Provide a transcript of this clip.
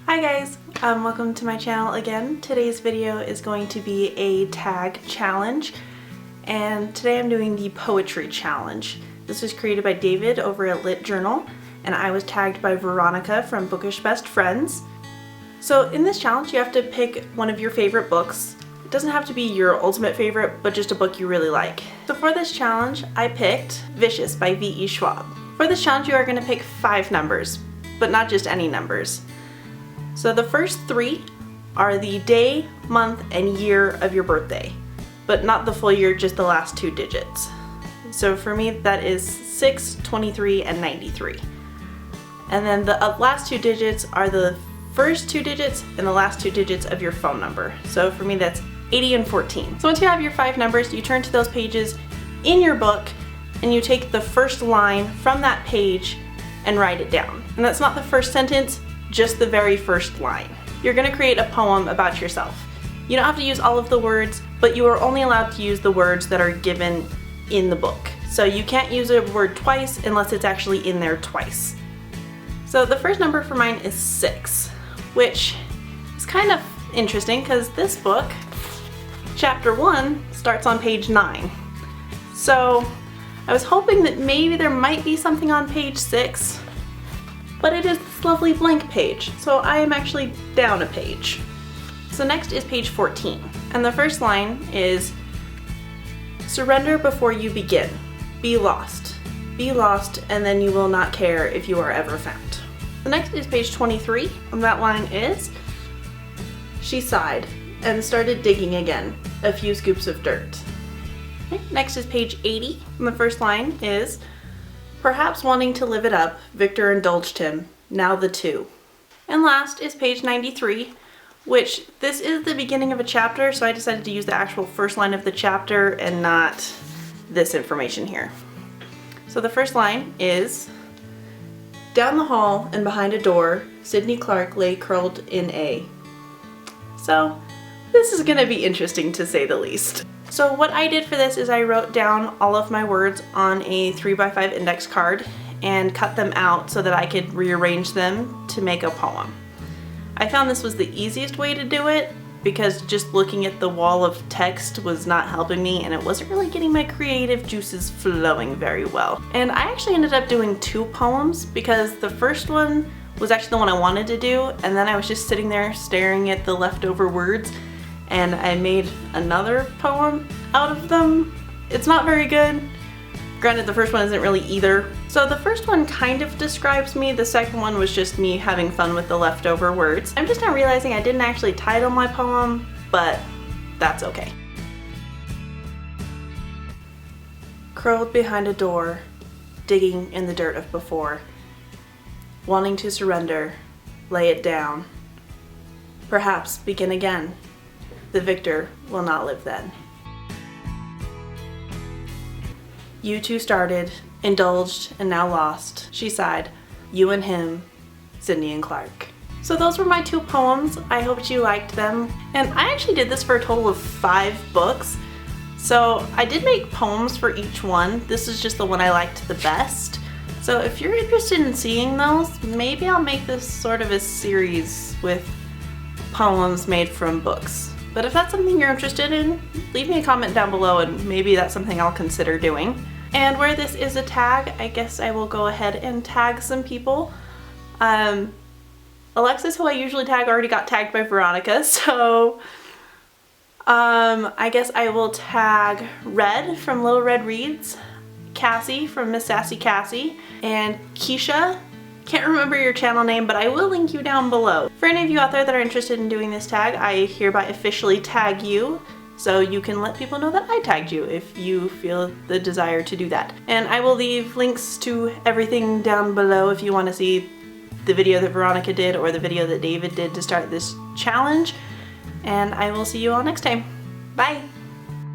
Hi guys, welcome to my channel again. Today's video is going to be a tag challenge, and today I'm doing the poetry challenge. This was created by David over at Lit Journal, and I was tagged by Veronica from Bookish Best Friends. So in this challenge you have to pick one of your favorite books. It doesn't have to be your ultimate favorite, but just a book you really like. So for this challenge I picked Vicious by V.E. Schwab. For this challenge you are going to pick 5 numbers, but not just any numbers. So the first 3 are the day, month, and year of your birthday, but not the full year, just the last 2 digits. So for me that is 6, 23, and 93. And then the last 2 digits are the first 2 digits and the last 2 digits of your phone number. So for me that's 80 and 14. So once you have your 5 numbers, you turn to those pages in your book and you take the first line from that page and write it down. And that's not the first sentence, just the very first line. You're going to create a poem about yourself. You don't have to use all of the words, but you are only allowed to use the words that are given in the book. So you can't use a word twice unless it's actually in there twice. So the first number for mine is 6, which is kind of interesting because this book, chapter 1, starts on page 9. So I was hoping that maybe there might be something on page 6, but it is this lovely blank page, so I am actually down a page. So next is page 14, and the first line is, surrender before you begin. Be lost. Be lost, and then you will not care if you are ever found. The next is page 23, and that line is, she sighed and started digging again, a few scoops of dirt. Okay. Next is page 80, and the first line is, perhaps wanting to live it up, Victor indulged him, now the 2. And last is page 93, which this is the beginning of a chapter, so I decided to use the actual first line of the chapter and not this information here. So the first line is, down the hall and behind a door, Sidney Clark lay curled in a. So this is gonna be interesting to say the least. So what I did for this is I wrote down all of my words on a 3x5 index card and cut them out so that I could rearrange them to make a poem. I found this was the easiest way to do it because just looking at the wall of text was not helping me and it wasn't really getting my creative juices flowing very well. And I actually ended up doing 2 poems because the first one was actually the one I wanted to do, and then I was just sitting there staring at the leftover words and I made another poem out of them. It's not very good. Granted, the first one isn't really either. So the first one kind of describes me, the second one was just me having fun with the leftover words. I'm just now realizing I didn't actually title my poem, but that's okay. Curled behind a door, digging in the dirt of before, wanting to surrender, lay it down, perhaps begin again. The victor will not live then. You 2 started, indulged, and now lost. She sighed. You and him, Sidney and Clark. So those were my 2 poems. I hoped you liked them. And I actually did this for a total of 5 books. So I did make poems for each one. This is just the one I liked the best. So if you're interested in seeing those, maybe I'll make this sort of a series with poems made from books. But if that's something you're interested in, leave me a comment down below and maybe that's something I'll consider doing. And where this is a tag, I guess I will go ahead and tag some people. Alexis, who I usually tag, already got tagged by Veronica, so I guess I will tag Red from Little Red Reads, Cassie from Miss Sassy Cassie, and Keisha. Can't remember your channel name, but I will link you down below. For any of you out there that are interested in doing this tag, I hereby officially tag you, so you can let people know that I tagged you if you feel the desire to do that. And I will leave links to everything down below if you want to see the video that Veronica did or the video that David did to start this challenge. And I will see you all next time. Bye!